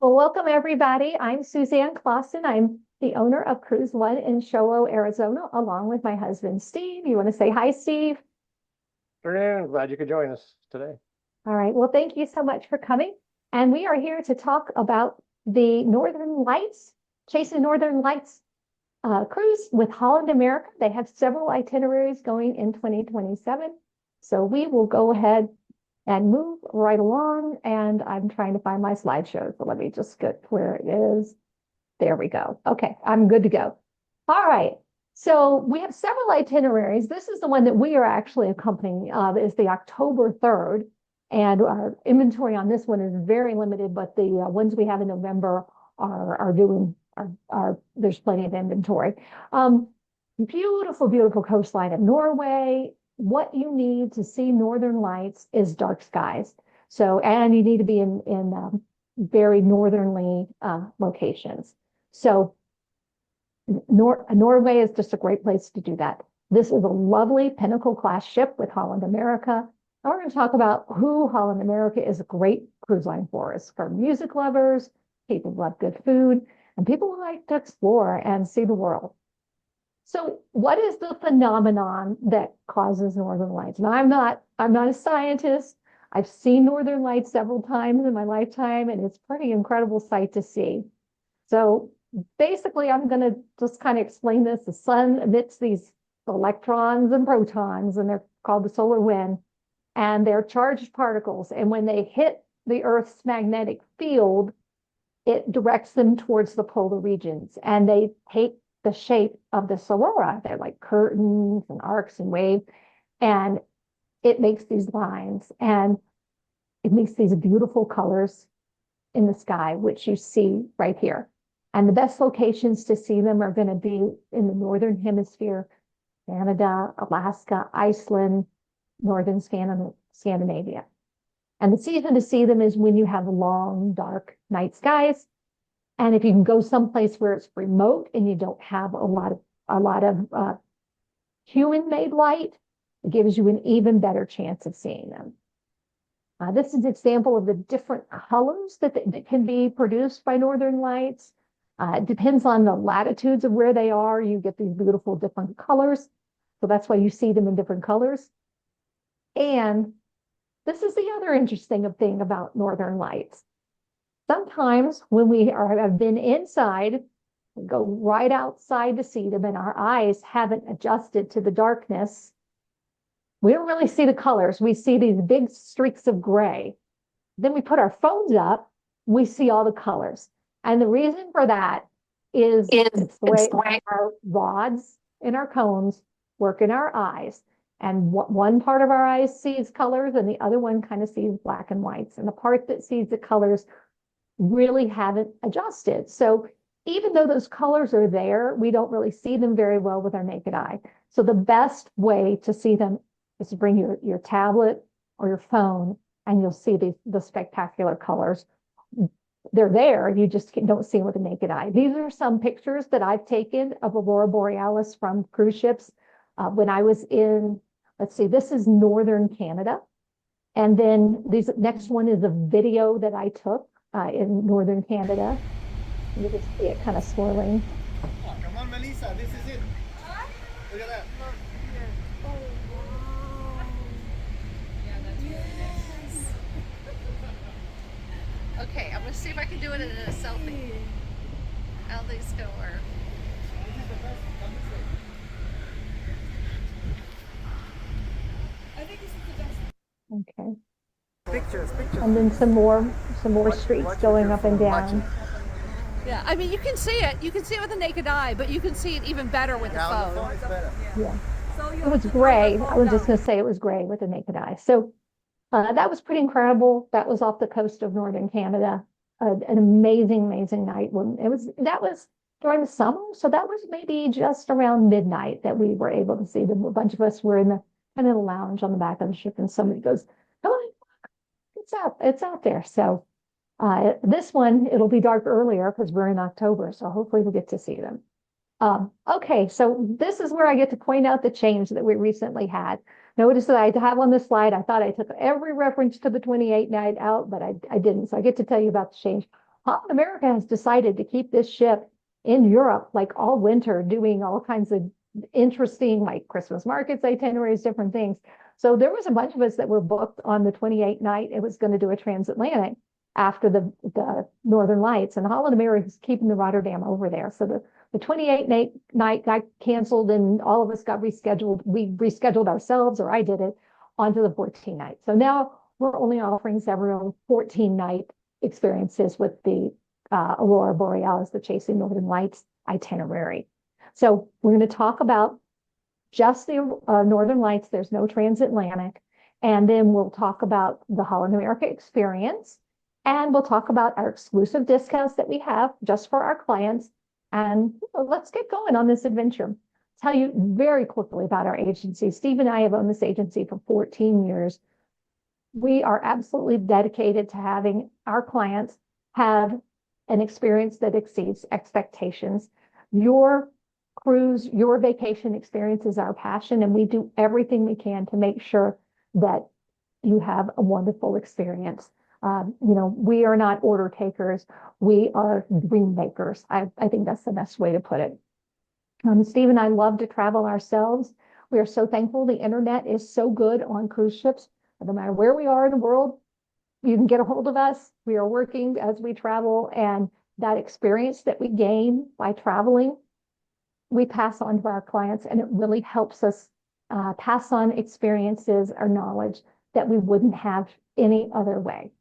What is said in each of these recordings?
Well, welcome everybody. I'm Suzanne Klasen. I'm the owner of CruiseOne in Show Low, Arizona, along with my husband, Steve. You want to say hi, Steve? Afternoon. Glad you could join us today. All right. Well, thank you so much for coming. And we are here to talk about the Northern Lights, Chasing Northern Lights cruise with Holland America. They have several itineraries going in 2027. So we will go ahead and move right along. And I'm trying to find my slideshow. So let me just get where it is. There we go. Okay, I'm good to go. All right. So we have several itineraries. This is the one that we are actually accompanying, is the October 3rd. And our inventory on this one is very limited, but the ones we have in November are there's plenty of inventory. Beautiful, beautiful coastline of Norway. What you need to see Northern Lights is dark skies. So, and you need to be in very northernly locations. So Norway is just a great place to do that. This is a lovely Pinnacle class ship with Holland America. And we're going to talk about who Holland America is a great cruise line for. It's for music lovers, people who love good food, and people who like to explore and see the world. So what is the phenomenon that causes Northern Lights? And I'm not a scientist. I've seen Northern Lights several times in my lifetime, and it's a pretty incredible sight to see. So basically, I'm going to just kind of explain this. The sun emits these electrons and protons, and they're called the solar wind, and they're charged particles. And when they hit the Earth's magnetic field, it directs them towards the polar regions, and they take the shape of this aurora. They're like curtains and arcs and waves, and it makes these lines, and it makes these beautiful colors in the sky, which you see right here. And the best locations to see them are going to be in the Northern Hemisphere, Canada, Alaska, Iceland, Northern Scandinavia. And the season to see them is when you have long, dark night skies. And if you can go someplace where it's remote and you don't have a lot of human-made light, it gives you an even better chance of seeing them. This is an example of the different colors that can be produced by Northern Lights. It depends on the latitudes of where they are. You get these beautiful different colors. So that's why you see them in different colors. And this is the other interesting thing about Northern Lights. Sometimes when have been inside, we go right outside to see them and our eyes haven't adjusted to the darkness. We don't really see the colors. We see these big streaks of gray. Then we put our phones up, we see all the colors. And the reason for that is it's the way our rods and our cones work in our eyes. And one part of our eyes sees colors and the other one kind of sees black and whites. And the part that sees the colors really haven't adjusted. So even though those colors are there, we don't really see them very well with our naked eye. So the best way to see them is to bring your tablet or your phone, and you'll see the spectacular colors. They're there, you just don't see them with the naked eye. These are some pictures that I've taken of Aurora Borealis from cruise ships when I was in, let's see, this is Northern Canada. And then this next one is a video that I took in Northern Canada. You can see it kind of swirling. Oh, come on, Melissa, this is it. Look at that. Oh, wow. Yeah, that's really nice. Okay, I'm gonna see if I can do it in a selfie. How these go work. This is the best. Come this way. I think this is the best. Okay. Pictures. And then some more streaks going up and down. Yeah, I mean, you can see it. You can see it with the naked eye, but you can see it even better with the Now the phone. phone is better. Yeah. So It was gray. I was just going to say it was gray with the naked eye. So that was pretty incredible. That was off the coast of Northern Canada. An amazing, amazing night. That was during the summer. So that was maybe just around midnight that we were able to see them. A bunch of us were in the kind of the lounge on the back of the ship, and somebody goes, "Come on, it's out there." So this one, it'll be dark earlier because we're in October. So hopefully we'll get to see them. Okay, so this is where I get to point out the change that we recently had. Notice that I have on this slide, I thought I took every reference to the 28 night out, but I didn't. So I get to tell you about the change. Holland America has decided to keep this ship in Europe like all winter, doing all kinds of interesting, like Christmas markets, itineraries, different things. So there was a bunch of us that were booked on the 28th night. It was going to do a transatlantic after the Northern Lights, and Holland America is keeping the Rotterdam over there. So the 28th night got canceled, and all of us got rescheduled. We rescheduled ourselves, or I did it, onto the 14th night. So now we're only offering several 14-night experiences with the Aurora Borealis, the Chasing Northern Lights itinerary. So we're going to talk about just the Northern Lights. There's no transatlantic. And then we'll talk about the Holland America experience. And we'll talk about our exclusive discounts that we have just for our clients. And let's get going on this adventure. Tell you very quickly about our agency. Steve and I have owned this agency for 14 years. We are absolutely dedicated to having our clients have an experience that exceeds expectations. Your cruise, your vacation experience is our passion, and we do everything we can to make sure that you have a wonderful experience. We are not order takers. We are dream makers. I think that's the best way to put it. Steve and I love to travel ourselves. We are so thankful the internet is so good on cruise ships. No matter where we are in the world, you can get a hold of us. We are working as we travel, and that experience that we gain by traveling, we pass on to our clients, and it really helps us pass on experiences or knowledge that we wouldn't have any other way.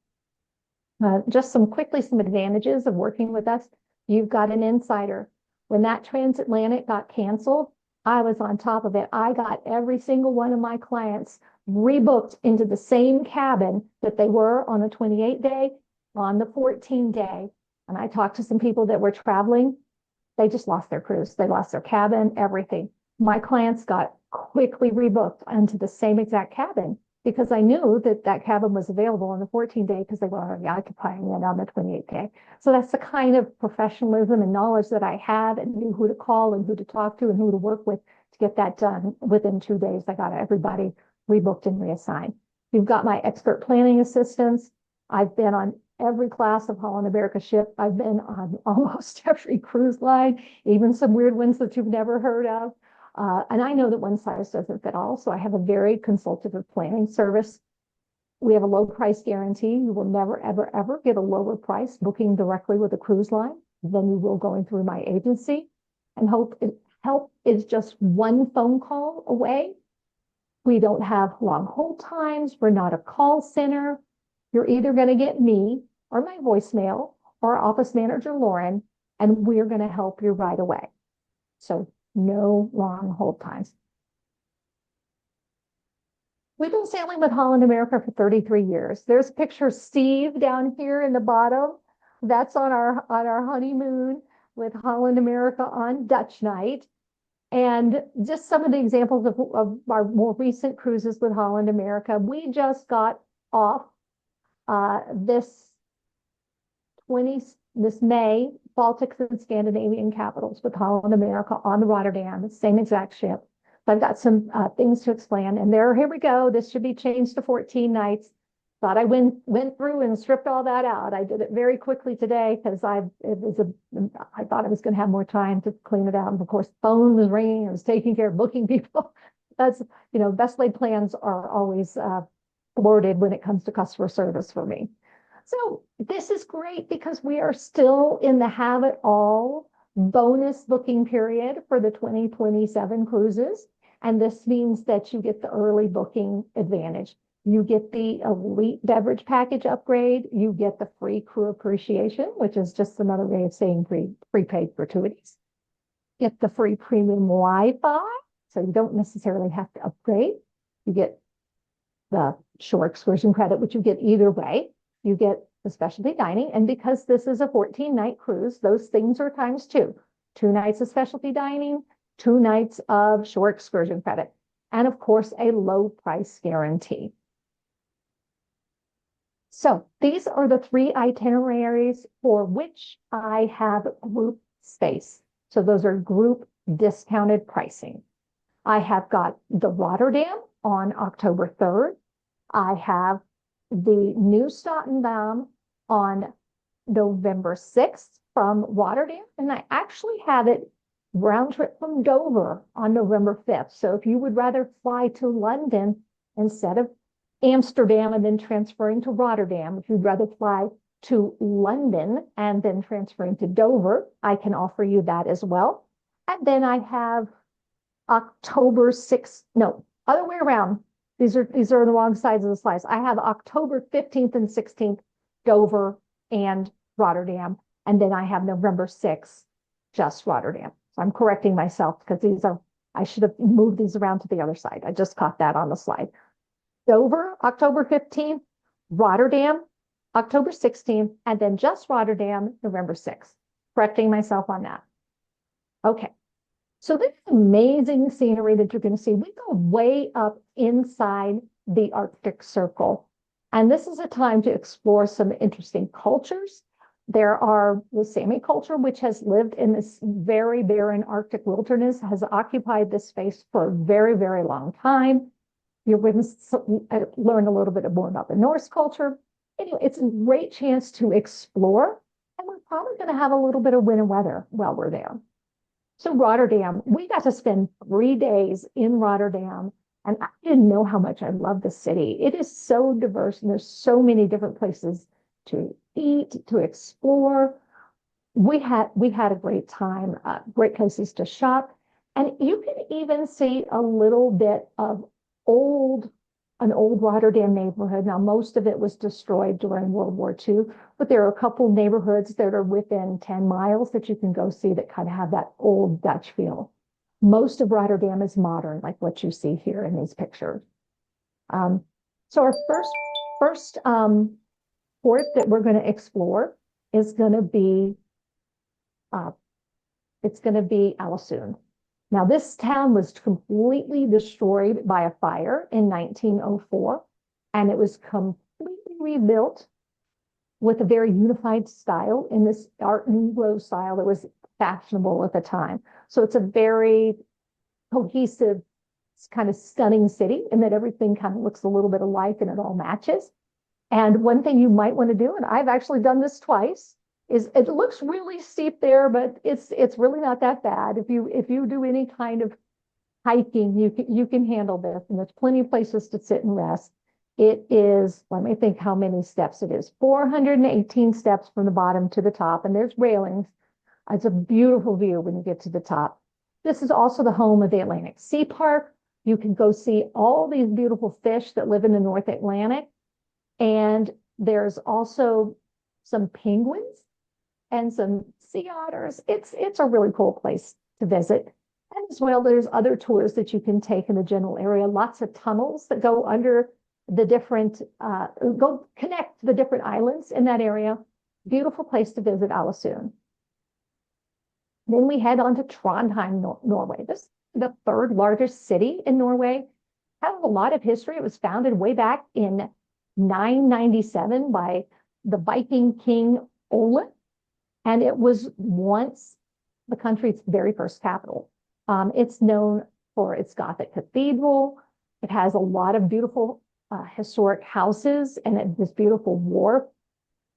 Just some advantages of working with us. You've got an insider. When that transatlantic got canceled, I was on top of it. I got every single one of my clients rebooked into the same cabin that they were on the 28th day, on the 14th day. And I talked to some people that were traveling. They just lost their cruise. They lost their cabin, everything. My clients got quickly rebooked into the same exact cabin because I knew that that cabin was available on the 14th day because they were already occupying it on the 28th day. So that's the kind of professionalism and knowledge that I have, and knew who to call and who to talk to and who to work with to get that done. Within 2 days, I got everybody rebooked and reassigned. You've got my expert planning assistants. I've been on every class of Holland America ship. I've been on almost every cruise line, even some weird ones that you've never heard of. And I know that one size doesn't fit all, so I have a very consultative planning service. We have a low price guarantee. You will never, ever, ever get a lower price booking directly with a cruise line than you will going through my agency. And help is just one phone call away. We don't have long hold times. We're not a call center. You're either going to get me or my voicemail or office manager, Lauren, and we're going to help you right away. So no long hold times. We've been sailing with Holland America for 33 years. There's a picture of Steve down here in the bottom. That's on our honeymoon with Holland America on Dutch night. And just some of the examples of our more recent cruises with Holland America. We just got off this May, Baltics and Scandinavian capitals with Holland America on the Rotterdam, the same exact ship. So I've got some things to explain. And here we go. This should be changed to 14 nights. Thought I went through and stripped all that out. I did it very quickly today because I thought I was going to have more time to clean it out. And of course, phone was ringing. I was taking care of booking people. That's, best laid plans are always thwarted when it comes to customer service for me. So this is great because we are still in the have it all bonus booking period for the 2027 cruises. And this means that you get the early booking advantage. You get the elite beverage package upgrade. You get the free crew appreciation, which is just another way of saying prepaid gratuities. Get the free premium Wi-Fi, so you don't necessarily have to upgrade. You get the shore excursion credit, which you get either way. You get the specialty dining. And because this is a 14-night cruise, those things are times two. 2 nights of specialty dining, 2 nights of shore excursion credit, and of course, a low price guarantee. So these are the 3 itineraries for which I have group space. So those are group discounted pricing. I have got the Rotterdam on October 3rd. I have the New Stottenbam on November 6th from Rotterdam, and I actually have it round trip from Dover on November 5th. So if you would rather fly to London instead of Amsterdam and then transferring to Rotterdam, if you'd rather fly to London and then transferring to Dover, I can offer you that as well. And then I have October 6th, no, other way around. These are the wrong sides of the slides. I have October 15th and 16th, Dover and Rotterdam. And then I have November 6th, just Rotterdam. So I'm correcting myself because I should have moved these around to the other side. I just caught that on the slide. Dover, October 15th, Rotterdam, October 16th, and then just Rotterdam, November 6th. Correcting myself on that. Okay. So this amazing scenery that you're going to see, we go way up inside the Arctic Circle. And this is a time to explore some interesting cultures. There are the Sami culture, which has lived in this very barren Arctic wilderness, has occupied this space for a very, very long time. You're going to learn a little bit more about the Norse culture. Anyway, it's a great chance to explore, and we're probably going to have a little bit of winter weather while we're there. So Rotterdam, we got to spend 3 days in Rotterdam, and I didn't know how much I love the city. It is so diverse, and there's so many different places to eat, to explore. We had a great time, great places to shop, and you can even see a little bit of an old Rotterdam neighborhood. Now, most of it was destroyed during World War II, but there are a couple neighborhoods that are within 10 miles that you can go see that kind of have that old Dutch feel. Most of Rotterdam is modern, like what you see here in these pictures. So our first port that we're going to explore is going to be, Ålesund. Now, this town was completely destroyed by a fire in 1904, and it was completely rebuilt with a very unified style in this Art Nouveau style that was fashionable at the time. So it's a very cohesive, kind of stunning city, and that everything kind of looks a little bit alike and it all matches. And one thing you might want to do, and I've actually done this twice, is it looks really steep there, but it's really not that bad. If you do any kind of hiking, you can handle this, and there's plenty of places to sit and rest. It is, let me think how many steps it is, 418 steps from the bottom to the top, and there's railings. It's a beautiful view when you get to the top. This is also the home of the Atlantic Sea Park. You can go see all these beautiful fish that live in the North Atlantic. And there's also some penguins and some sea otters. It's a really cool place to visit. And as well, there's other tours that you can take in the general area. Lots of tunnels that go under the different, connect the different islands in that area. Beautiful place to visit Ålesund. Then we head on to Trondheim, Norway. This is the third largest city in Norway. Has a lot of history. It was founded way back in 997 by the Viking king Ole, and it was once the country's very first capital. It's known for its Gothic cathedral. It has a lot of beautiful historic houses and this beautiful wharf.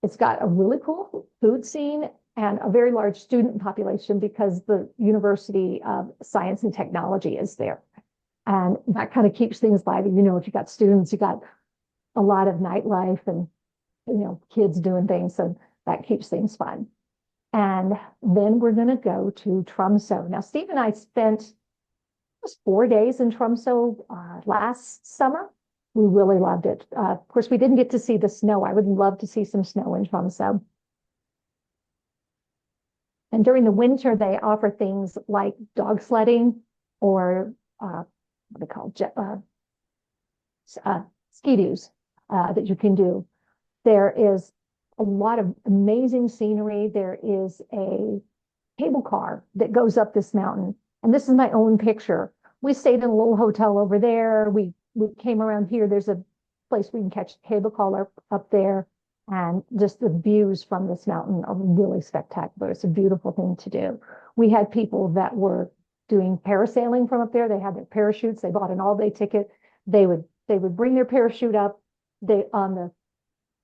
It's got a really cool food scene and a very large student population because the University of Science and Technology is there. And that kind of keeps things lively. You know, if you got students, you got a lot of nightlife and, you know, kids doing things. So that keeps things fun. And then we're going to go to Tromsø. Now, Steve and I spent just 4 days in Tromsø last summer. We really loved it. Of course, we didn't get to see the snow. I would love to see some snow in Tromsø. And during the winter, they offer things like dog sledding or what they call ski-doos that you can do. There is a lot of amazing scenery. There is a cable car that goes up this mountain. And this is my own picture. We stayed in a little hotel over there. We came around here. There's a place we can catch the cable car up there. And just the views from this mountain are really spectacular. It's a beautiful thing to do. We had people that were doing parasailing from up there. They had their parachutes. They bought an all-day ticket. They would bring their parachute up. On the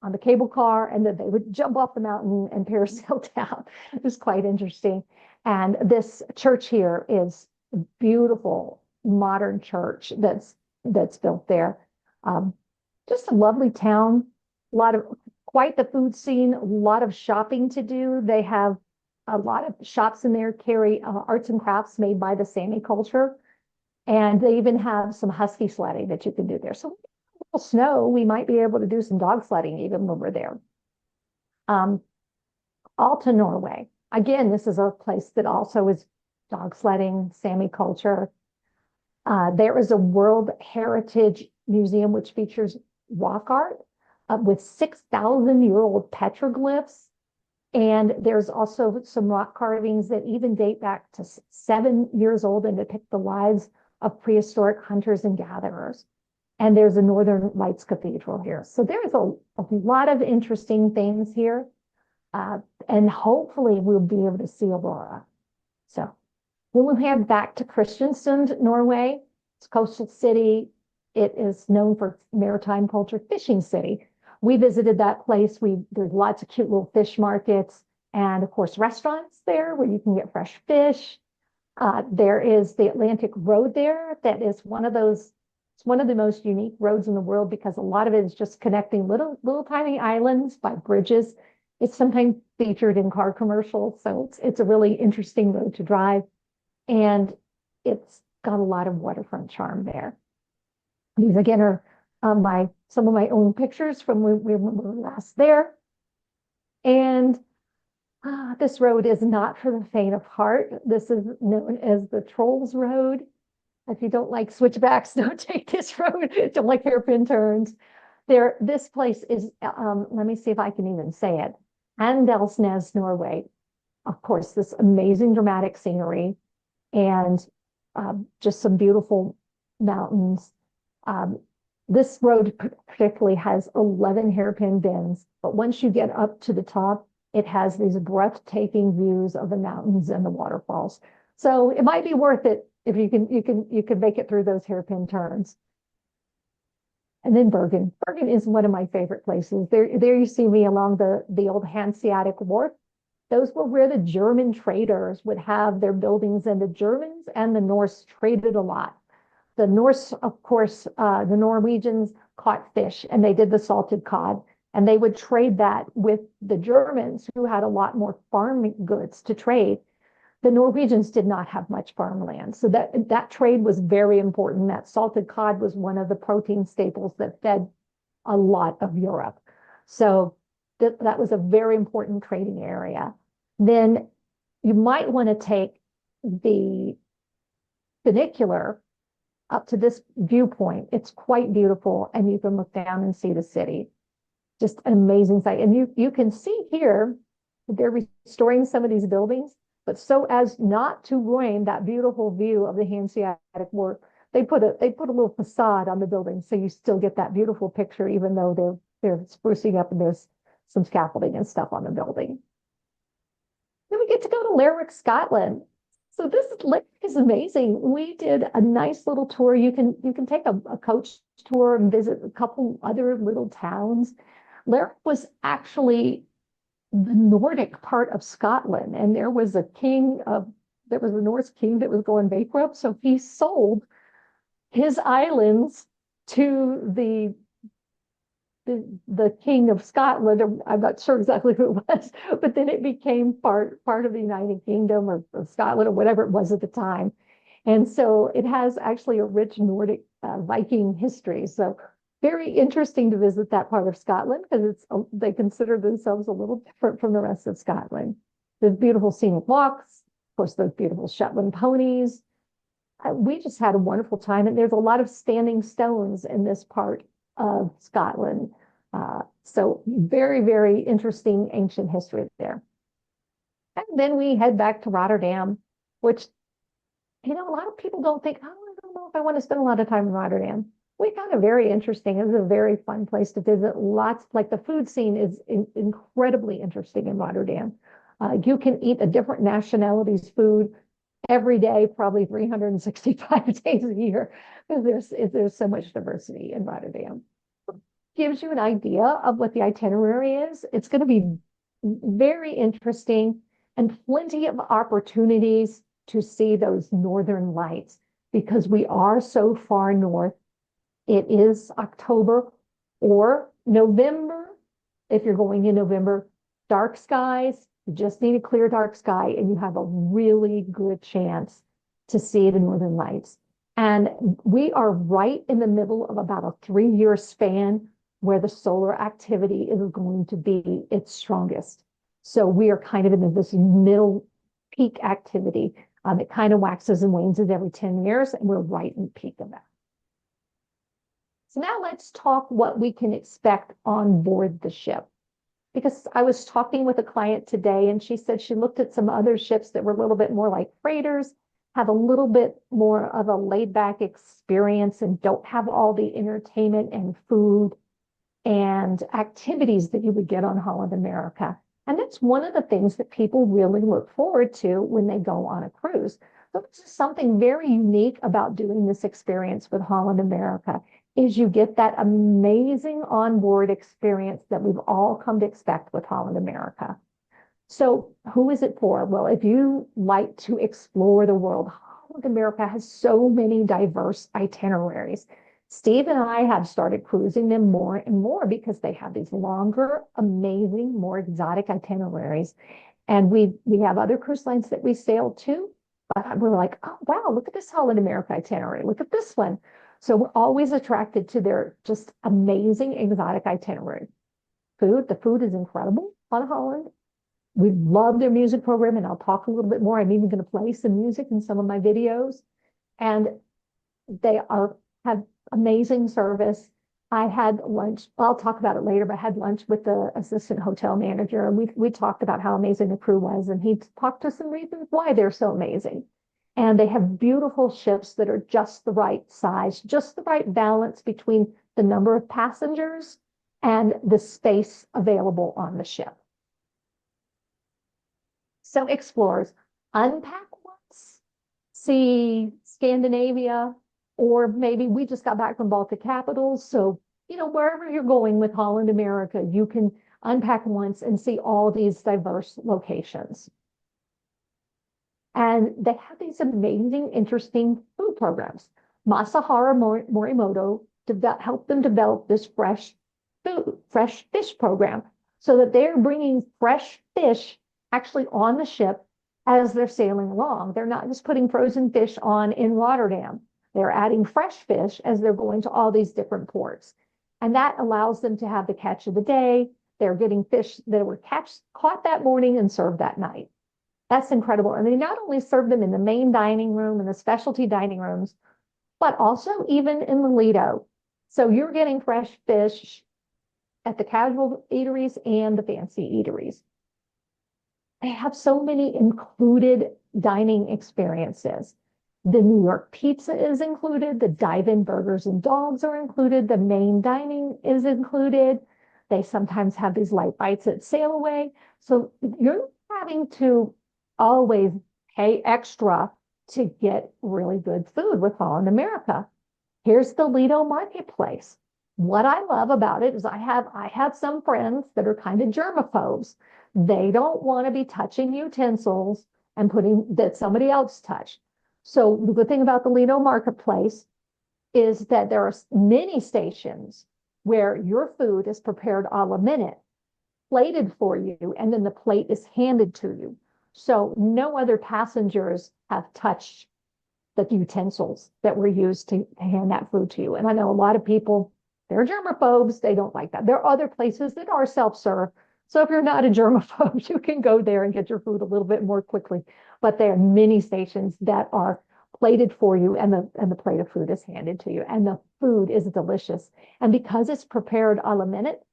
on the cable car, and then they would jump off the mountain and parasail down. It was quite interesting. And this church here is a beautiful modern church that's built there. Just a lovely town, a lot of quite the food scene, a lot of shopping to do. They have a lot of shops in there carry arts and crafts made by the Sami culture. And they even have some husky sledding that you can do there. So snow, we might be able to do some dog sledding even when we're there. Alta, Norway. Again, this is a place that also is dog sledding, Sami culture. There is a World Heritage Museum which features rock art with 6,000-year-old petroglyphs. And there's also some rock carvings that even date back to 7 years old and depict the lives of prehistoric hunters and gatherers. And there's a Northern Lights Cathedral here. So there's a lot of interesting things here. And hopefully we'll be able to see Aurora. So then we'll head back to Kristiansand, Norway. It's a coastal city. It is known for maritime culture, fishing city. We visited that place. There's lots of cute little fish markets and of course restaurants there where you can get fresh fish. There is the Atlantic Road there. That is one of the most unique roads in the world because a lot of it is just connecting little tiny islands by bridges. It's sometimes featured in car commercials. So it's a really interesting road to drive. And it's got a lot of waterfront charm there. These again are some of my own pictures from when we were last there. And this road is not for the faint of heart. This is known as the Trolls Road. If you don't like switchbacks, don't take this road. Don't like hairpin turns. This place is, let me see if I can even say it. Andelsnes, Norway. Of course, this amazing dramatic scenery and just some beautiful mountains. This road particularly has 11 hairpin bends, but once you get up to the top, it has these breathtaking views of the mountains and the waterfalls. So it might be worth it if you can make it through those hairpin turns. And then Bergen. Bergen is one of my favorite places. There you see me along the old Hanseatic Wharf. Those were where the German traders would have their buildings, and the Germans and the Norse traded a lot. The Norse, of course, the Norwegians caught fish and they did the salted cod, and they would trade that with the Germans who had a lot more farm goods to trade. The Norwegians did not have much farmland. So that trade was very important. That salted cod was one of the protein staples that fed a lot of Europe. So that was a very important trading area. Then you might want to take the funicular up to this viewpoint. It's quite beautiful, and you can look down and see the city. Just an amazing sight. And you can see here, they're restoring some of these buildings, but so as not to ruin that beautiful view of the Hanseatic Wharf, they put a little facade on the building, so you still get that beautiful picture, even though they're sprucing up and there's some scaffolding and stuff on the building. Then we get to go to Lerwick, Scotland. So this is amazing. We did a nice little tour. You can take a coach tour and visit a couple other little towns. Lerwick was actually the Nordic part of Scotland, and there was a Norse king that was going bankrupt, so he sold his islands to the king of Scotland. I'm not sure exactly who it was, but then it became part of the United Kingdom or Scotland or whatever it was at the time. And so it has actually a rich Nordic Viking history. So very interesting to visit that part of Scotland because they consider themselves a little different from the rest of Scotland. There's beautiful scenic walks, of course, those beautiful Shetland ponies. We just had a wonderful time, and there's a lot of standing stones in this part of Scotland. So very, very interesting ancient history there. And then we head back to Rotterdam, which, a lot of people don't think, I don't know if I want to spend a lot of time in Rotterdam. We found it very interesting. It was a very fun place to visit. The food scene is incredibly interesting in Rotterdam. You can eat a different nationality's food every day, probably 365 days a year, because there's so much diversity in Rotterdam. gives you an idea of what the itinerary is. It's going to be very interesting and plenty of opportunities to see those northern lights because we are so far north. It is October or November. If you're going in November, dark skies, you just need a clear dark sky and you have a really good chance to see the northern lights. And we are right in the middle of about a 3-year span where the solar activity is going to be its strongest. So we are kind of in this middle peak activity. It kind of waxes and wanes every 10 years, and we're right in the peak of that. So now let's talk what we can expect on board the ship. Because I was talking with a client today, and she said she looked at some other ships that were a little bit more like freighters, have a little bit more of a laid-back experience and don't have all the entertainment and food and activities that you would get on Holland America. And that's one of the things that people really look forward to when they go on a cruise. So this is something very unique about doing this experience with Holland America, is you get that amazing onboard experience that we've all come to expect with Holland America. So who is it for? Well, if you like to explore the world, Holland America has so many diverse itineraries. Steve and I have started cruising them more and more because they have these longer, amazing, more exotic itineraries. And we have other cruise lines that we sail to, but we're like, oh, wow, look at this Holland America itinerary. Look at this one. So we're always attracted to their just amazing exotic itinerary. The food is incredible on Holland. We love their music program, and I'll talk a little bit more. I'm even going to play some music in some of my videos. And they have amazing service. I had lunch, I'll talk about it later, but I had lunch with the assistant hotel manager, and we talked about how amazing the crew was, and he talked to some reasons why they're so amazing. And they have beautiful ships that are just the right size, just the right balance between the number of passengers and the space available on the ship. So explorers, unpack once, see Scandinavia, or maybe we just got back from Baltic capitals. So, wherever you're going with Holland America, you can unpack once and see all these diverse locations. And they have these amazing, interesting food programs. Masahara Morimoto helped them develop this fresh fish program so that they're bringing fresh fish actually on the ship as they're sailing along. They're not just putting frozen fish on in Rotterdam. They're adding fresh fish as they're going to all these different ports. And that allows them to have the catch of the day. They're getting fish that were caught that morning and served that night. That's incredible. And they not only serve them in the main dining room and the specialty dining rooms, but also even in the Lido. So you're getting fresh fish at the casual eateries and the fancy eateries. They have so many included dining experiences. The New York pizza is included. The dive-in burgers and dogs are included. The main dining is included. They sometimes have these light bites at sail away. So you're having to always pay extra to get really good food with Holland America. Here's the Lido Marketplace. What I love about it is I have some friends that are kind of germaphobes. They don't want to be touching utensils and putting that somebody else touched. So the good thing about the Lido Marketplace is that there are many stations where your food is prepared a la minute, plated for you, and then the plate is handed to you. So no other passengers have touched the utensils that were used to hand that food to you. And I know a lot of people, they're germaphobes. They don't like that. There are other places that are self-serve. So if you're not a germaphobe, you can go there and get your food a little bit more quickly. But there are many stations that are plated for you, and the plate of food is handed to you. And the food is delicious. And because it's prepared a la minute,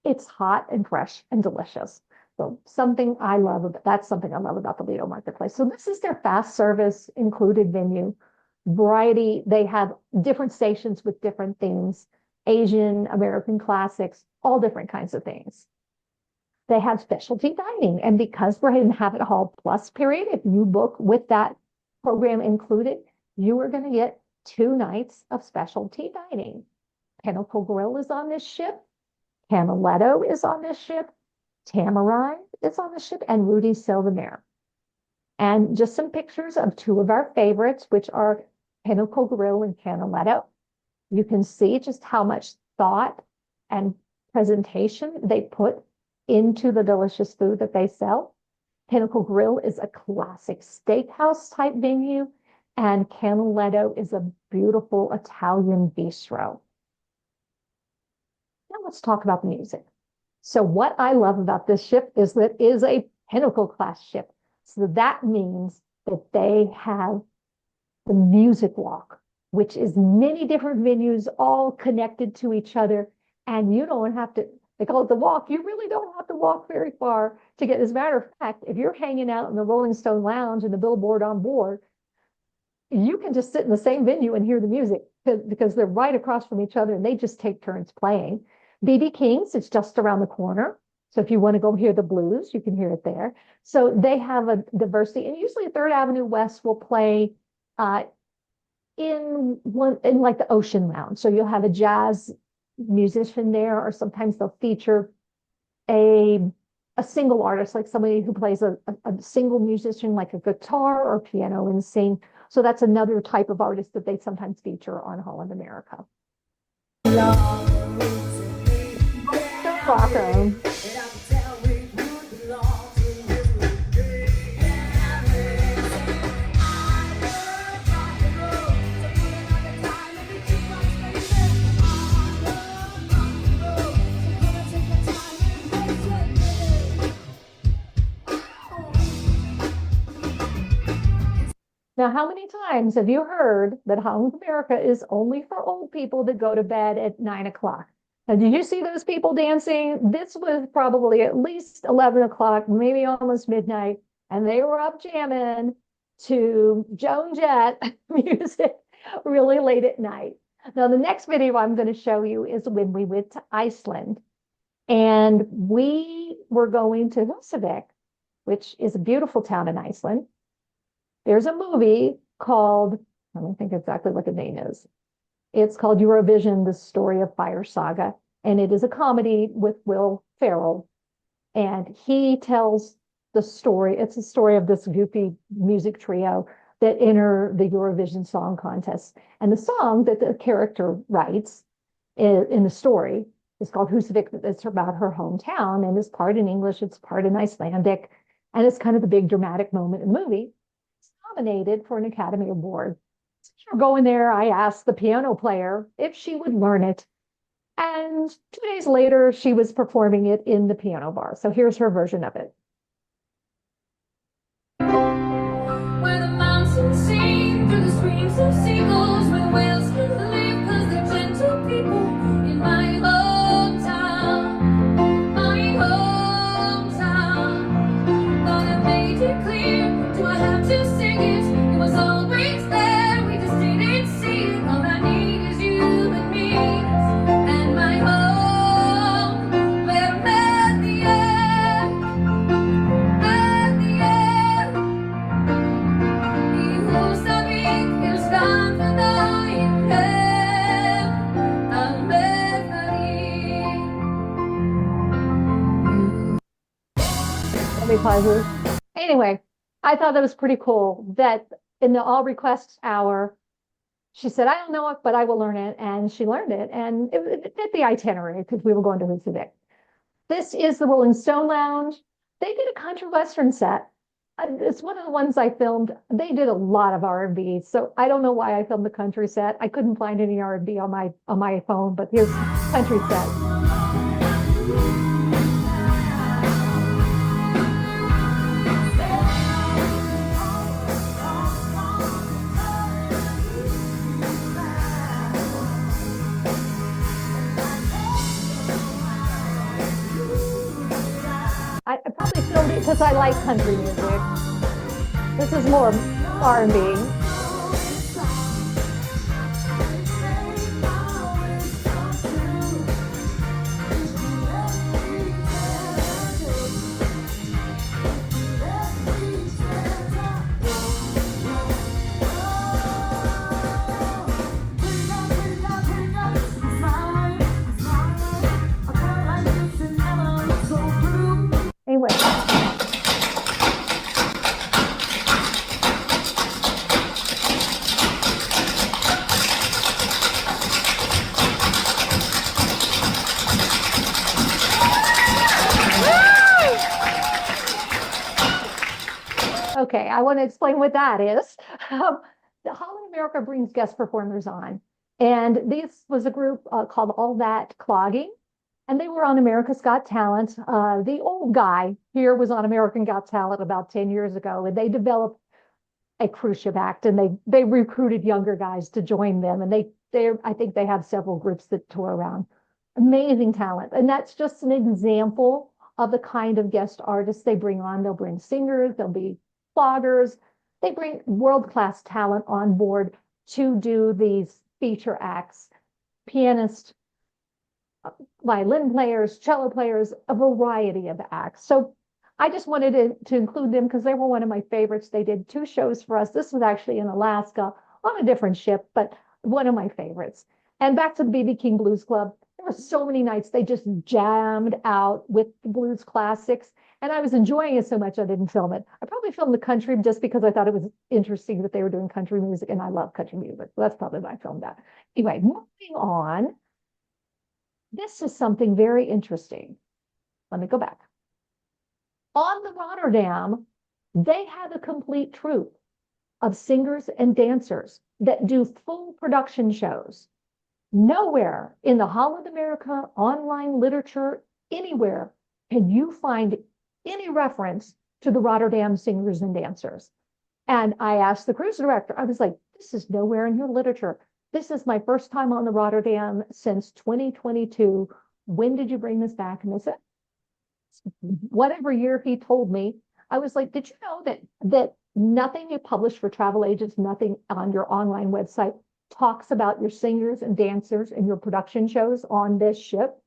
it's hot and fresh and delicious. So that's something I love about the Lido Marketplace. So this is their fast service included venue. Variety, they have different stations with different things, Asian, American classics, all different kinds of things. They have specialty dining. And because we're in Habit Hall Plus period, if you book with that program included, you are going to get 2 nights of specialty dining. Pinnacle Grill is on this ship. Canaletto is on this ship, Tamarind is on the ship, and Rudy Silvermere. And just some pictures of two of our favorites, which are Pinnacle Grill and Canaletto. You can see just how much thought and presentation they put into the delicious food that they sell. Pinnacle Grill is a classic steakhouse type venue, and Canaletto is a beautiful Italian bistro. Now let's talk about the music. So what I love about this ship is that it is a Pinnacle class ship. So that means that they have the music walk, which is many different venues all connected to each other. And you don't have to, they call it the walk. You really don't have to walk very far to get. As a matter of fact, if you're hanging out in the Rolling Stone Lounge and the billboard on board, you can just sit in the same venue and hear the music because they're right across from each other and they just take turns playing. BB King's, it's just around the corner. So if you want to go hear the blues, you can hear it there. So they have a diversity, and usually Third Avenue West will play in like the Ocean Lounge. So you'll have a jazz musician there, or sometimes they'll feature a single artist, like somebody who plays a single musician, like a guitar or piano and sing. So that's another type of artist that they sometimes feature on Holland America. Rock 'em. Now, how many times have you heard that Holland America is only for old people that go to bed at 9 o'clock? Now, did you see those people dancing? This was probably at least 11 o'clock, maybe almost midnight, and they were up jamming to Joan Jett music really late at night. Now, the next video I'm going to show you is when we went to Iceland, and we were going to Husavik, which is a beautiful town in Iceland. There's a movie called, I don't think exactly what the name is. It's called Eurovision, The Story of Fire Saga. And it is a comedy with Will Ferrell. And he tells the story. It's a story of this goofy music trio that enter the Eurovision Song Contest. And the song that the character writes in the story is called Husavik. It's about her hometown, and it's part in English, it's part in Icelandic. And it's kind of the big dramatic moment in the movie. Nominated for an Academy Award. So going there, I asked the piano player if she would learn it. And 2 days later, she was performing it in the piano bar. So here's her version of it. Where the mountains sing through the screams of seagulls, where whales can live because they're gentle people. In my hometown, thought I made it clear. Do I have to sing it? It was always there, we just didn't see it. All I need is you and me, and my home, where I'm at the end, Husavik, stand for thy head, I'll Let me pause this. Anyway, I thought that was pretty cool that in the all requests hour, she said, I don't know it, but I will learn it. And she learned it. And it fit the itinerary because we were going to Husavik. This is the Rolling Stone Lounge. They did a country western set. It's one of the ones I filmed. They did a lot of R&B. So I don't know why I filmed the country set. I couldn't find any R&B on my phone, but here's country set. I probably filmed it because I like country music. This is more R&B. Okay, I want to explain what that is. The Holland America brings guest performers on, and this was a group called All That Clogging, and they were on America's Got Talent. The old guy here was on American Got Talent about 10 years ago, and they developed a cruise ship act, and they recruited younger guys to join them, and they I think they have several groups that tour around. Amazing talent, and that's just an example of the kind of guest artists they bring on. They'll bring singers, they'll be bloggers. They bring world-class talent on board to do these feature acts, pianists, violin players, cello players, a variety of acts. So I just wanted to include them because they were one of my favorites. They did 2 shows for us. This was actually in Alaska on a different ship, but one of my favorites. And back to the B.B. King Blues Club. There were so many nights they just jammed out with the blues classics. And I was enjoying it so much I didn't film it. I probably filmed the country just because I thought it was interesting that they were doing country music, and I love country music. So that's probably why I filmed that. Anyway, moving on. This is something very interesting. Let me go back. On the Rotterdam, they have a complete troupe of singers and dancers that do full production shows. Nowhere in the Holland America online literature, anywhere, can you find any reference to the Rotterdam singers and dancers. And I asked the cruise director, I was like, this is nowhere in your literature. This is my first time on the Rotterdam since 2022. When did you bring this back? And they said, whatever year he told me. I was like, did you know that nothing you publish for travel agents, nothing on your online website talks about your singers and dancers and your production shows on this ship?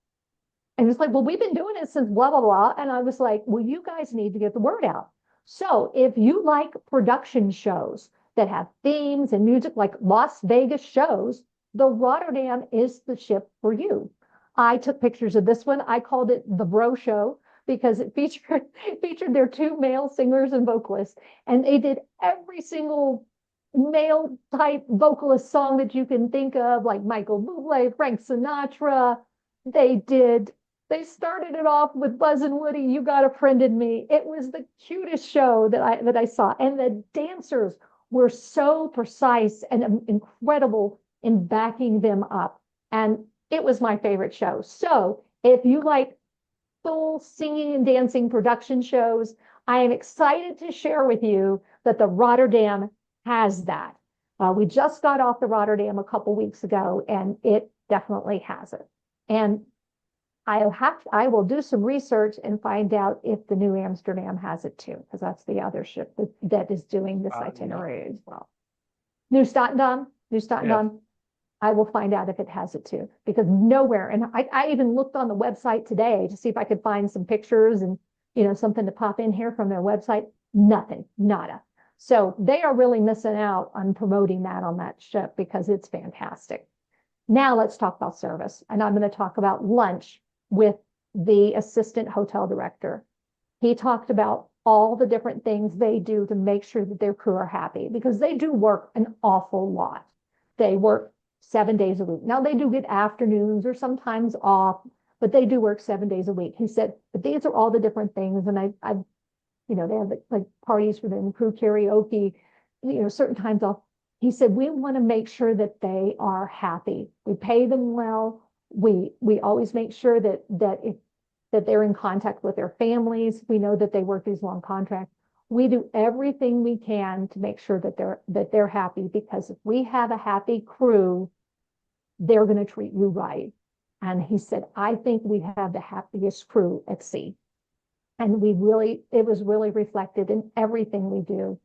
And it's like, well, we've been doing it since blah, blah, blah. And I was like, well, you guys need to get the word out. So if you like production shows that have themes and music like Las Vegas shows, the Rotterdam is the ship for you. I took pictures of this one. I called it the Bro Show because it featured their 2 male singers and vocalists. And they did every single male type vocalist song that you can think of, like Michael Bublé, Frank Sinatra. They started it off with Buzz and Woody, You Got a Friend in Me. It was the cutest show that I saw. And the dancers were so precise and incredible in backing them up. And it was my favorite show. So if you like full singing and dancing production shows, I am excited to share with you that the Rotterdam has that. We just got off the Rotterdam a couple weeks ago, and it definitely has it. And I will do some research and find out if the New Amsterdam has it too, because that's the other ship that is doing this itinerary as well. New Statendam. Yeah. I will find out if it has it too, because nowhere, and I even looked on the website today to see if I could find some pictures and, something to pop in here from their website. Nothing, nada. So they are really missing out on promoting that on that ship because it's fantastic. Now let's talk about service. And I'm going to talk about lunch with the assistant hotel director. He talked about all the different things they do to make sure that their crew are happy, because they do work an awful lot. They work 7 days a week. Now they do get afternoons or sometimes off, but they do work 7 days a week. He said, but these are all the different things. And they have like parties for them, crew karaoke, certain times off. He said, we want to make sure that they are happy. We pay them well. We always make sure that they're in contact with their families. We know that they work these long contracts. We do everything we can to make sure that they're happy, because if we have a happy crew, they're going to treat you right. And he said, I think we have the happiest crew at sea. And it was really reflected in everything we do.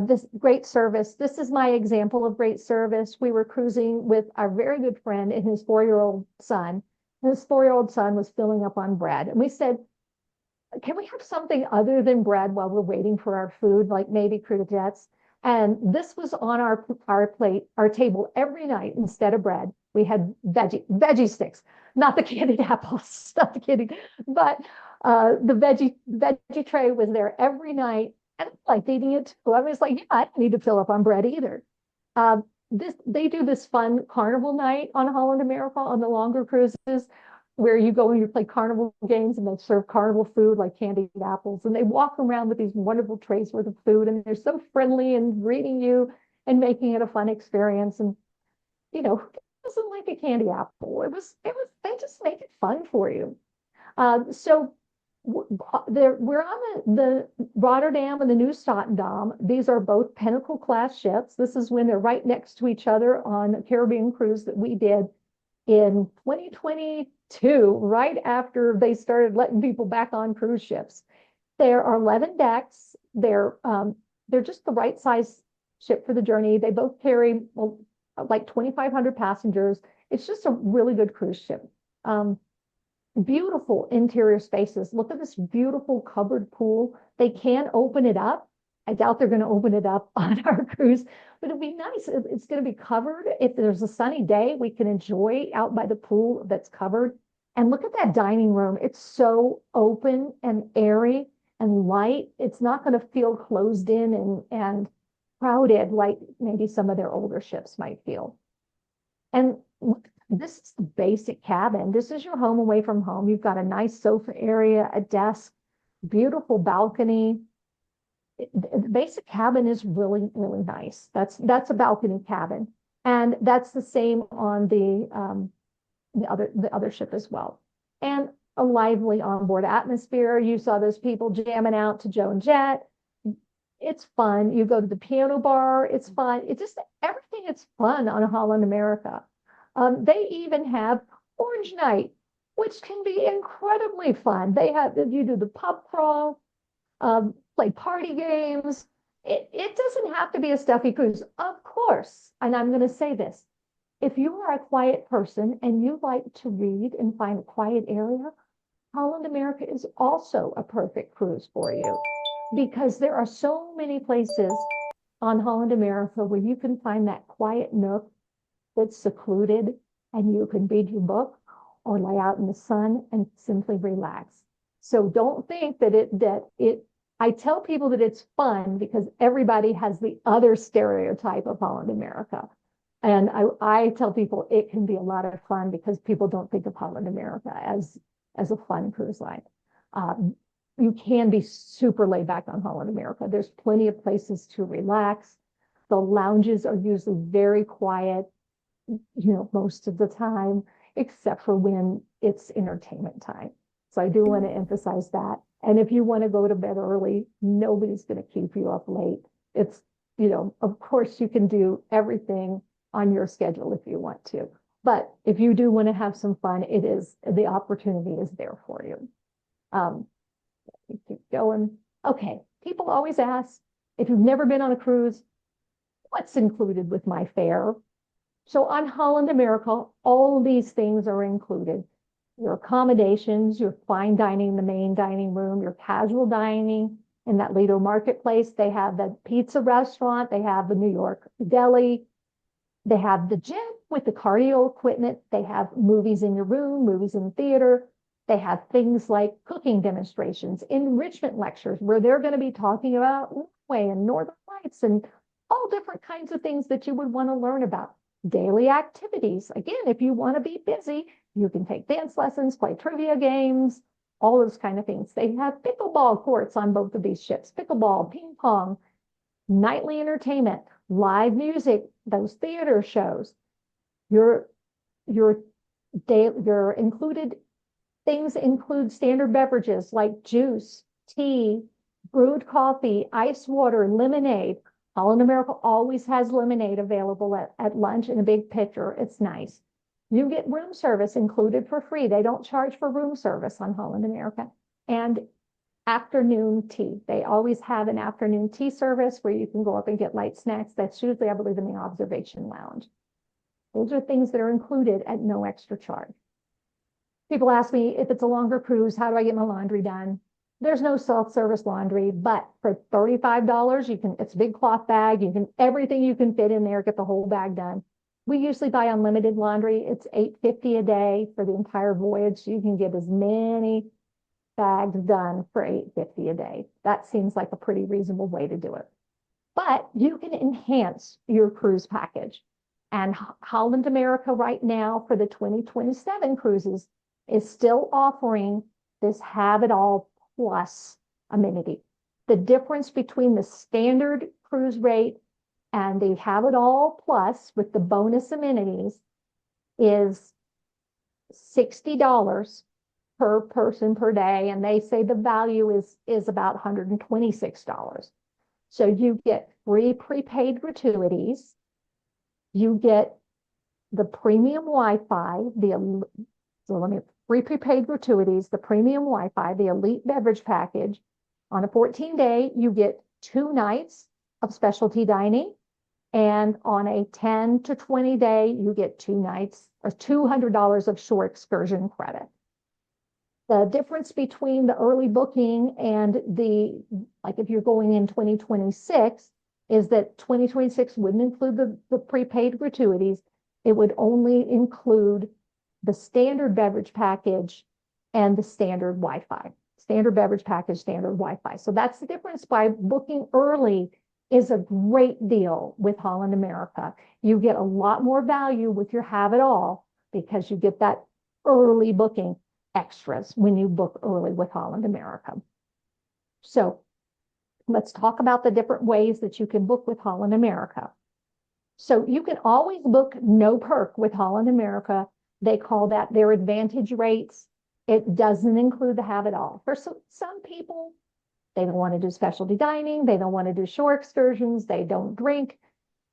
This great service. This is my example of great service. We were cruising with our very good friend and his 4-year-old son. His 4-year-old son was filling up on bread. And we said, can we have something other than bread while we're waiting for our food, like maybe crudités? And this was on our plate, our table every night. Instead of bread, we had veggie sticks, not the candied apples, not the candied, but the veggie tray was there every night. And I liked eating it too. I was like, yeah, I don't need to fill up on bread either. They do this fun carnival night on Holland America on the longer cruises, where you go and you play carnival games and they serve carnival food like candied apples. And they walk around with these wonderful trays worth of food and they're so friendly and greeting you and making it a fun experience. And, you know, who doesn't like a candy apple? They just make it fun for you. So we're on the Rotterdam and the New Statendam. These are both Pinnacle class ships. This is when they're right next to each other on a Caribbean cruise that we did in 2022, right after they started letting people back on cruise ships. There are 11 decks. They're just the right size ship for the journey. They both carry like 2,500 passengers. It's just a really good cruise ship. Beautiful interior spaces. Look at this beautiful covered pool. They can open it up. I doubt they're going to open it up on our cruise, but it'd be nice. It's going to be covered. If there's a sunny day, we can enjoy out by the pool that's covered. And look at that dining room. It's so open and airy and light. It's not going to feel closed in and crowded like maybe some of their older ships might feel. And look, this is the basic cabin. This is your home away from home. You've got a nice sofa area, a desk, beautiful balcony. The basic cabin is really, really nice. That's a balcony cabin. And that's the same on the other ship as well. And a lively onboard atmosphere. You saw those people jamming out to Joe and Jet. It's fun. You go to the piano bar. It's fun. It's just everything. It's fun on Holland America. They even have Orange Night, which can be incredibly fun. You do the pub crawl, play party games. It doesn't have to be a stuffy cruise, of course. And I'm going to say this. If you are a quiet person and you like to read and find a quiet area, Holland America is also a perfect cruise for you because there are so many places on Holland America where you can find that quiet nook that's secluded and you can read your book or lay out in the sun and simply relax. So don't think I tell people that it's fun because everybody has the other stereotype of Holland America. And I tell people it can be a lot of fun because people don't think of Holland America as a fun cruise line. You can be super laid back on Holland America. There's plenty of places to relax. The lounges are usually very quiet, most of the time, except for when it's entertainment time. So I do want to emphasize that. And if you want to go to bed early, nobody's going to keep you up late. It's, of course you can do everything on your schedule if you want to. But if you do want to have some fun, the opportunity is there for you. Keep going. Okay. People always ask, if you've never been on a cruise, what's included with my fare? So on Holland America, all of these things are included. Your accommodations, your fine dining in the main dining room, your casual dining in that Lido marketplace. They have the pizza restaurant. They have the New York deli. They have the gym with the cardio equipment. They have movies in your room, movies in the theater. They have things like cooking demonstrations, enrichment lectures, where they're going to be talking about Norway and Northern Lights and all different kinds of things that you would want to learn about. Daily activities. Again, if you want to be busy, you can take dance lessons, play trivia games, all those kind of things. They have pickleball courts on both of these ships, pickleball, ping pong, nightly entertainment, live music, those theater shows. Your included things include standard beverages like juice, tea, brewed coffee, ice water, lemonade. Holland America always has lemonade available at lunch in a big pitcher. It's nice. You get room service included for free. They don't charge for room service on Holland America. And afternoon tea. They always have an afternoon tea service where you can go up and get light snacks. That's usually, I believe, in the observation lounge. Those are things that are included at no extra charge. People ask me, if it's a longer cruise, how do I get my laundry done? There's no self-service laundry, but for $35, it's a big cloth bag. Everything you can fit in there, get the whole bag done. We usually buy unlimited laundry. It's $8.50 a day for the entire voyage. You can get as many bags done for $8.50 a day. That seems like a pretty reasonable way to do it. But you can enhance your cruise package. And Holland America right now for the 2027 cruises is still offering this have it all plus amenity. The difference between the standard cruise rate and the have it all plus with the bonus amenities is $60 per person per day. And they say the value is about $126. So you get free prepaid gratuities. You get the premium Wi-Fi, free prepaid gratuities, the premium Wi-Fi, the elite beverage package. On a 14-day, you get 2 nights of specialty dining. And on a 10 to 20 day, you get 2 nights or $200 of shore excursion credit. The difference between the early booking and like if you're going in 2026, is that 2026 wouldn't include the prepaid gratuities. It would only include the standard beverage package and the standard Wi-Fi. Standard beverage package, standard Wi-Fi. So that's the difference. By booking early is a great deal with Holland America. You get a lot more value with your have it all because you get that early booking extras when you book early with Holland America. So let's talk about the different ways that you can book with Holland America. So you can always book no perk with Holland America. They call that their advantage rates. It doesn't include the have it all. For some people, they don't want to do specialty dining. They don't want to do shore excursions. They don't drink.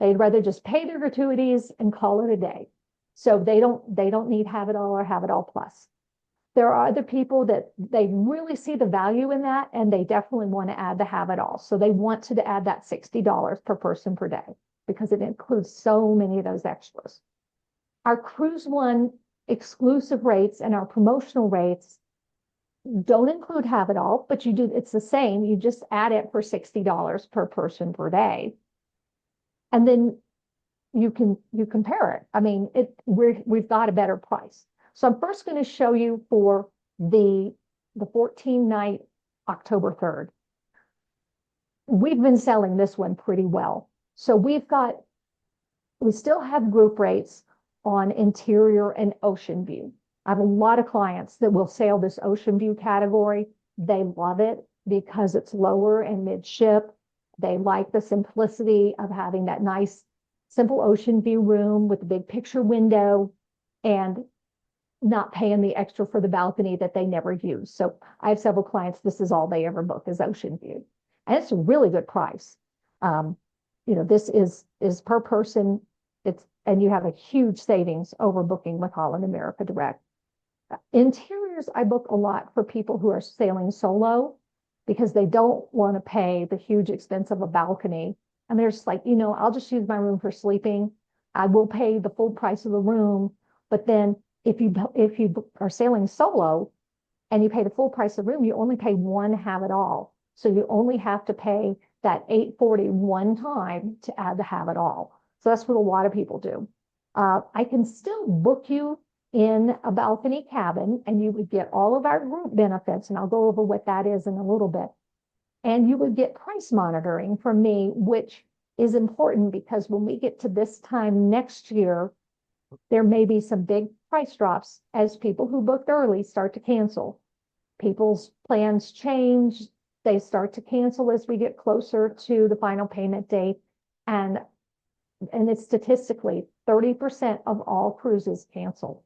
They'd rather just pay their gratuities and call it a day. So they don't need have it all or have it all plus. There are other people that they really see the value in that, and they definitely want to add the have it all. So they want to add that $60 per person per day because it includes so many of those extras. Our CruiseOne exclusive rates and our promotional rates don't include have it all, but it's the same. You just add it for $60 per person per day. And then you compare it. I mean, we've got a better price. So I'm first going to show you for the 14-night October 3rd. We've been selling this one pretty well. So we still have group rates on interior and ocean view. I have a lot of clients that will sail this ocean view category. They love it because it's lower and midship. They like the simplicity of having that nice, simple ocean view room with a big picture window and not paying the extra for the balcony that they never use. So I have several clients, this is all they ever book is ocean view. And it's a really good price. This is per person. And you have a huge savings over booking with Holland America Direct. Interiors, I book a lot for people who are sailing solo because they don't want to pay the huge expense of a balcony. And they're just like, I'll just use my room for sleeping. I will pay the full price of the room. But then if you are sailing solo and you pay the full price of the room, you only pay one have it all. So you only have to pay that $840 one time to add the have it all. So that's what a lot of people do. I can still book you in a balcony cabin and you would get all of our group benefits. And I'll go over what that is in a little bit. And you would get price monitoring from me, which is important because when we get to this time next year, there may be some big price drops as people who booked early start to cancel. People's plans change. They start to cancel as we get closer to the final payment date. And it's statistically 30% of all cruises cancel.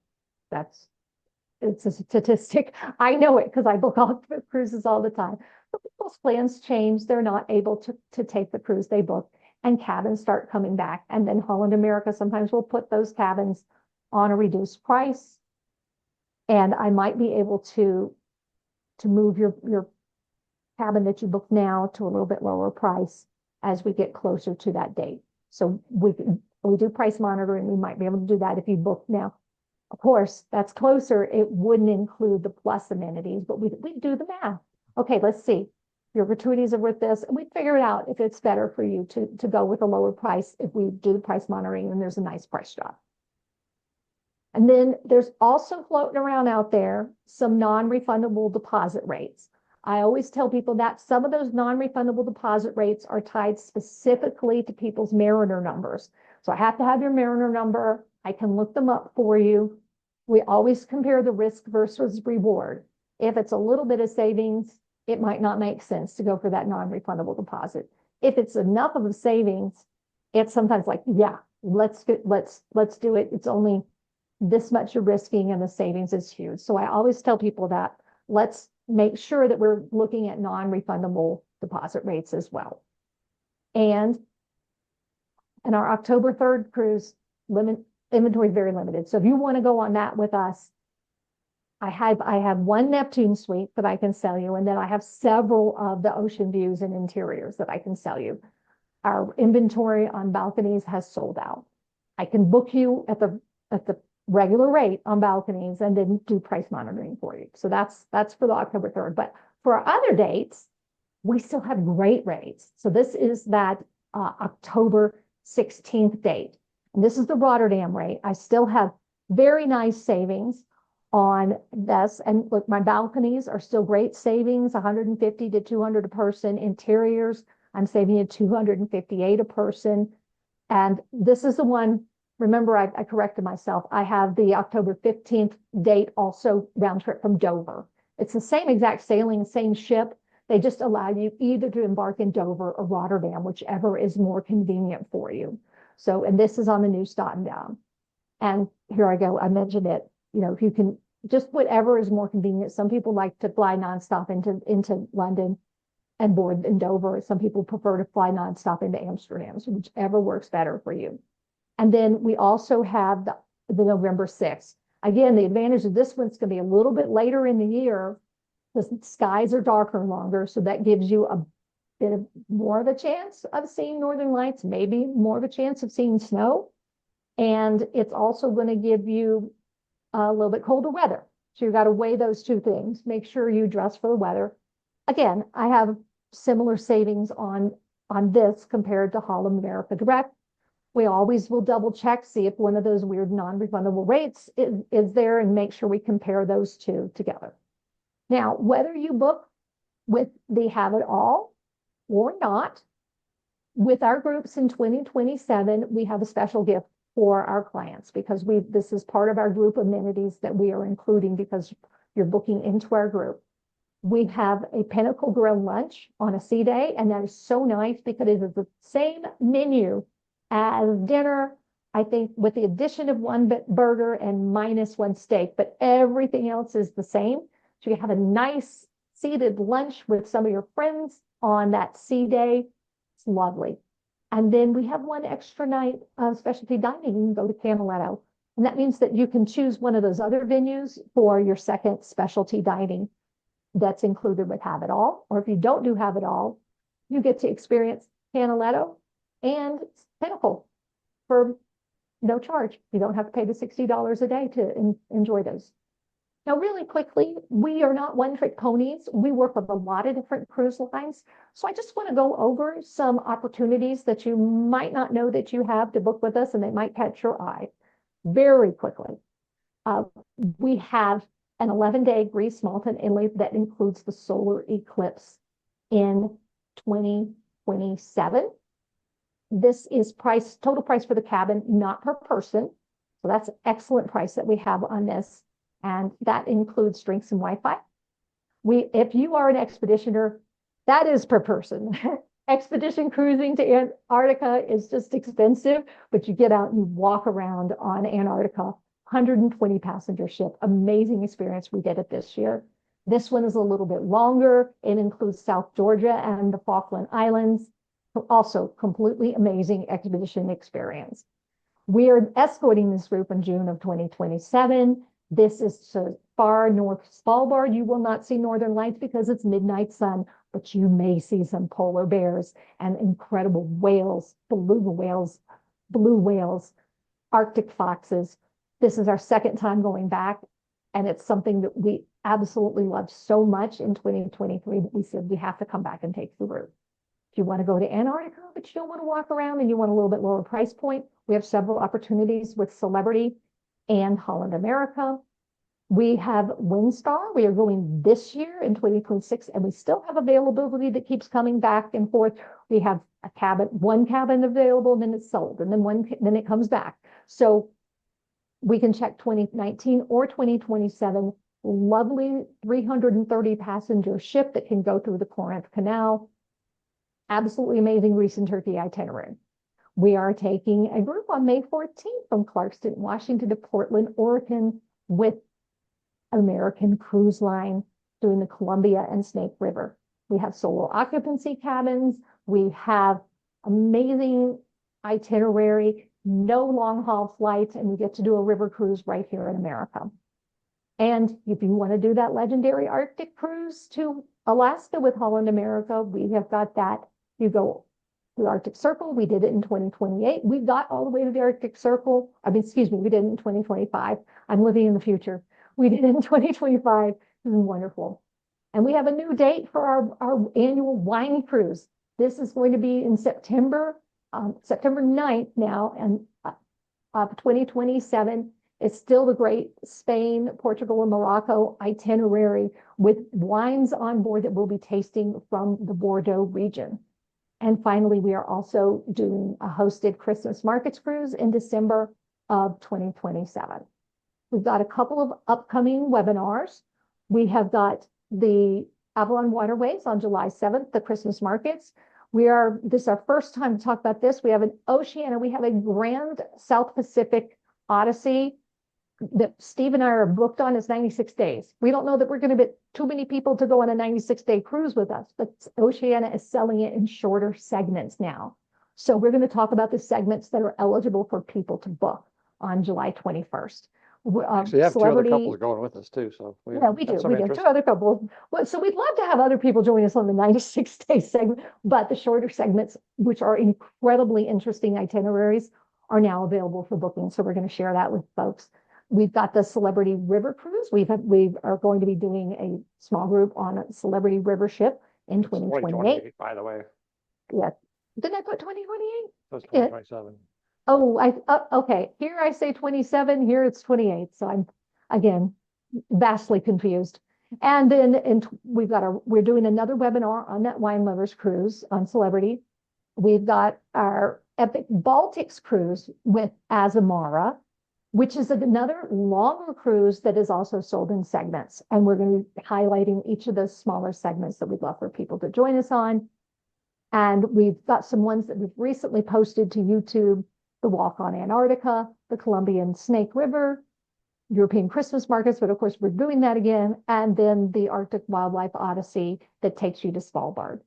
It's a statistic. I know it because I book all cruises all the time. But people's plans change. They're not able to take the cruise they booked, and cabins start coming back. And then Holland America sometimes will put those cabins on a reduced price. And I might be able to move your cabin that you book now to a little bit lower price as we get closer to that date. So we do price monitoring. We might be able to do that if you book now. Of course, that's closer. It wouldn't include the plus amenities, but we do the math. Okay, let's see. Your gratuities are worth this. And we figure it out if it's better for you to go with a lower price if we do the price monitoring and there's a nice price drop. And then there's also floating around out there some non-refundable deposit rates. I always tell people that some of those non-refundable deposit rates are tied specifically to people's Mariner numbers. So I have to have your Mariner number. I can look them up for you. We always compare the risk versus reward. If it's a little bit of savings, it might not make sense to go for that non-refundable deposit. If it's enough of a savings, it's sometimes like, yeah, let's do it. It's only this much you're risking and the savings is huge. So I always tell people that let's make sure that we're looking at non-refundable deposit rates as well. And our October 3rd cruise inventory is very limited. So if you want to go on that with us, I have one Neptune suite that I can sell you, and then I have several of the ocean views and interiors that I can sell you. Our inventory on balconies has sold out. I can book you at the regular rate on balconies and then do price monitoring for you. So that's for the October 3rd. But for our other dates, we still have great rates. So this is that October 16th date. And this is the Rotterdam rate. I still have very nice savings on this. And look, my balconies are still great savings, 150 to 200 a person. Interiors, I'm saving you 258 a person. And this is the one, remember, I corrected myself. I have the October 15th date also round trip from Dover. It's the same exact sailing, same ship. They just allow you either to embark in Dover or Rotterdam, whichever is more convenient for you. So, and this is on the new Stockton. And here I go, I mentioned it, you know, if you can, just whatever is more convenient. Some people like to fly nonstop into London and board in Dover. Some people prefer to fly nonstop into Amsterdam, so whichever works better for you. And then we also have the November 6th. Again, the advantage of this one's going to be a little bit later in the year. The skies are darker longer, so that gives you a bit of more of a chance of seeing northern lights, maybe more of a chance of seeing snow. And it's also going to give you a little bit colder weather. So you've got to weigh those two things. Make sure you dress for the weather. Again, I have similar savings on this compared to Holland America Direct. We always will double check, see if one of those weird non-refundable rates is there, and make sure we compare those two together. Now, whether you book with the Have It All or not, with our groups in 2027, we have a special gift for our clients because this is part of our group amenities that we are including because you're booking into our group. We have a Pinnacle Grill lunch on a sea day, and that is so nice because it is the same menu as dinner, I think, with the addition of one burger and minus one steak, but everything else is the same. So you have a nice seated lunch with some of your friends on that sea day. It's lovely. And then we have one extra night of specialty dining. You can go to Canaletto. And that means that you can choose one of those other venues for your second specialty dining that's included with Have It All. Or if you don't do Have It All, you get to experience Canaletto and Pinnacle for no charge. You don't have to pay the $60 a day to enjoy those. Now, really quickly, we are not one-trick ponies. We work with a lot of different cruise lines. So I just want to go over some opportunities that you might not know that you have to book with us, and they might catch your eye very quickly. We have an 11-day Greece Malta Inlet that includes the solar eclipse in 2027. This is total price for the cabin, not per person. So that's an excellent price that we have on this. And that includes drinks and Wi-Fi. If you are an expeditioner, that is per person. Expedition cruising to Antarctica is just expensive, but you get out and you walk around on Antarctica, 120 passenger ship, amazing experience. We did it this year. This one is a little bit longer. It includes South Georgia and the Falkland Islands. Also completely amazing expedition experience. We are escorting this group in June of 2027. This is so far north Svalbard. You will not see northern lights because it's midnight sun, but you may see some polar bears and incredible whales, blue whales, Arctic foxes. This is our second time going back, and it's something that we absolutely loved so much in 2023 that we said we have to come back and take the route. If you want to go to Antarctica, but you don't want to walk around and you want a little bit lower price point, we have several opportunities with Celebrity and Holland America. We have Windstar. We are going this year in 2026, and we still have availability that keeps coming back and forth. We have one cabin available, and then it's sold, and then it comes back. So We can check 2019 or 2027. Lovely 330 passenger ship that can go through the Corinth Canal. Absolutely amazing Greece and Turkey itinerary. We are taking a group on May 14th from Clarkston, Washington to Portland, Oregon with American Cruise Line doing the Columbia and Snake River. We have solo occupancy cabins. We have amazing itinerary, no long haul flights, and we get to do a river cruise right here in America. And if you want to do that legendary Arctic cruise to Alaska with Holland America, we have got that. You go to the Arctic Circle. We did it in 2028. We got all the way to the Arctic Circle. I mean, excuse me, we did it in 2025. I'm living in the future. We did it in 2025. This is wonderful. And we have a new date for our annual wine cruise. This is going to be in September, September 9th now, and of 2027. It's still the great Spain, Portugal, and Morocco itinerary with wines on board that we'll be tasting from the Bordeaux region. And finally, we are also doing a hosted Christmas markets cruise in December of 2027. We've got a couple of upcoming webinars. We have got the Avalon Waterways on July 7th, the Christmas markets. This is our first time to talk about this. We have an Oceania, we have a Grand South Pacific Odyssey that Steve and I are booked on. Is 96 days. We don't know that we're going to get too many people to go on a 96-day cruise with us, but Oceania is selling it in shorter segments now. So we're going to talk about the segments that are eligible for people to book on July 21st. Actually, you have two other couples going with us too, so we do. some We do interest. two other couples. Well, so we'd love to have other people join us on the 96-day segment, but the shorter segments, which are incredibly interesting itineraries, are now available for booking. So we're going to share that with folks. We've got the Celebrity River Cruise. We are going to be doing a small group on a Celebrity River ship in 2028. By the way. Yeah. Didn't I put 2028? That's 2027. Oh, okay. Here I say 27, here it's 28. So I'm, again, vastly confused. And then we're doing another webinar on that Wine Lovers Cruise on Celebrity. We've got our Epic Baltics Cruise with Azamara, which is another longer cruise that is also sold in segments. And we're going to be highlighting each of those smaller segments that we'd love for people to join us on. And we've got some ones that we've recently posted to YouTube: the Walk on Antarctica, the Colombian Snake River, European Christmas markets, but of course we're doing that again, and then the Arctic Wildlife Odyssey that takes you to Svalbard.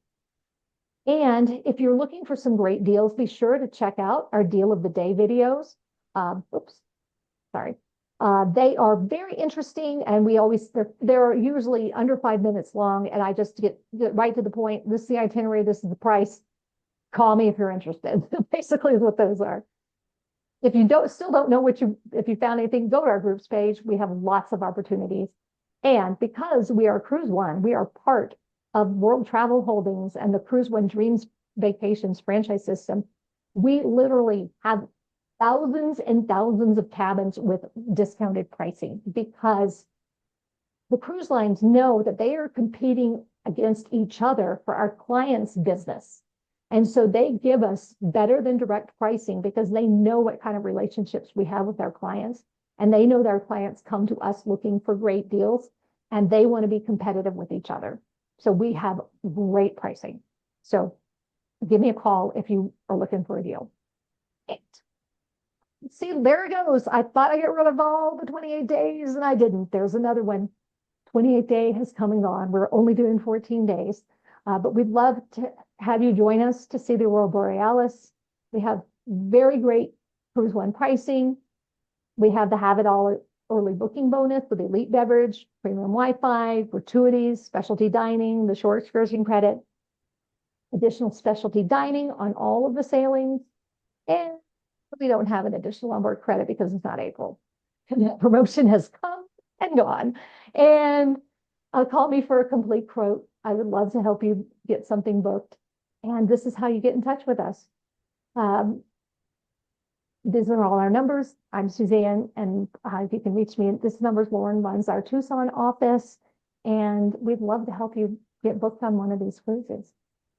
And if you're looking for some great deals, be sure to check out our Deal of the Day videos. They are very interesting, and they're usually under 5 minutes long, and I just get right to the point. This is the itinerary, this is the price. Call me if you're interested. Basically is what those are. If you still don't know if you found anything, go to our groups page. We have lots of opportunities. And because we are CruiseOne, we are part of World Travel Holdings and the CruiseOne Dreams Vacations franchise system. We literally have thousands and thousands of cabins with discounted pricing because the cruise lines know that they are competing against each other for our clients' business. And so they give us better than direct pricing because they know what kind of relationships we have with our clients. And they know that our clients come to us looking for great deals, and they want to be competitive with each other. So we have great pricing. So give me a call if you are looking for a deal. See, there it goes. I thought I got rid of all the 28 days and I didn't. There's another one. 28 day has come and gone. We're only doing 14 days. But we'd love to have you join us to see the Aurora Borealis. We have very great CruiseOne pricing. We have the Have It All early booking bonus with elite beverage, premium Wi-Fi, gratuities, specialty dining, the shore excursion credit, additional specialty dining on all of the sailings. And we don't have an additional onboard credit because it's not April. And that promotion has come and gone. And call me for a complete quote. I would love to help you get something booked. And this is how you get in touch with us. These are all our numbers. I'm Suzanne, and if you can reach me, this number's Lauren runs our Tucson office, and we'd love to help you get booked on one of these cruises.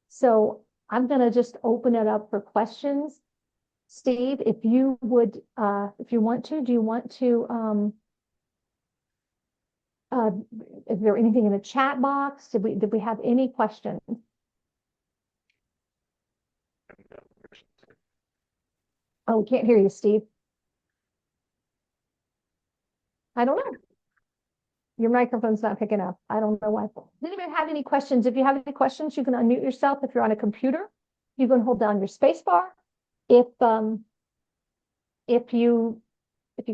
So I'm going to just open it up for questions. Steve, if you would, if you want to, do you want to, is there anything in the chat box? Did we have any questions? Oh, we can't hear you, Steve. I don't know. Your microphone's not picking up. I don't know why. Does anybody have any questions? If you have any questions, you can unmute yourself. If you're on a computer, you can hold down your space bar. If you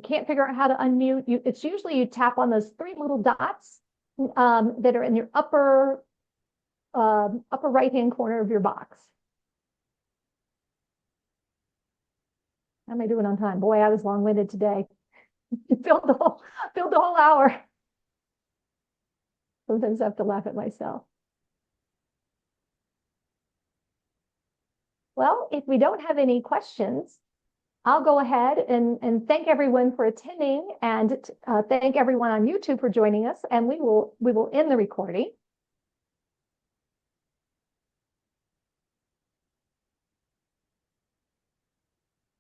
can't figure out how to unmute, it's usually you tap on those three little dots that are in your upper right-hand corner of your box. How am I doing on time? Boy, I was long-winded today. filled the whole hour. Sometimes I have to laugh at myself. Well, if we don't have any questions, I'll go ahead and thank everyone for attending, and thank everyone on YouTube for joining us. And we will end the recording.